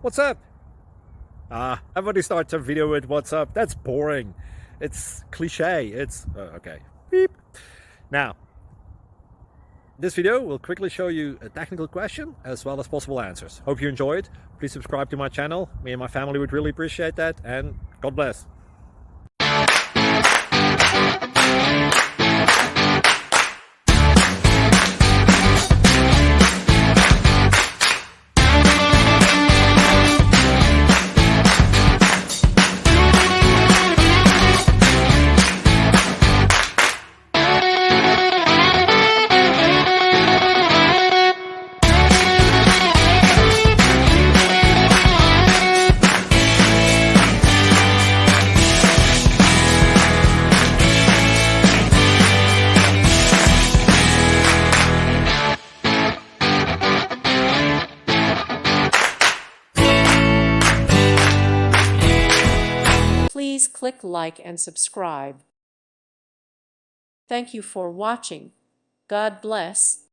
What's up? Everybody starts a video with what's up. That's boring. It's cliche. It's okay. Beep. Now, this video will quickly show you a technical question as well as possible answers. Hope you enjoy it. Please subscribe to my channel. Me and my family would really appreciate that, and God bless. Please click like and subscribe. Thank you for watching. God bless.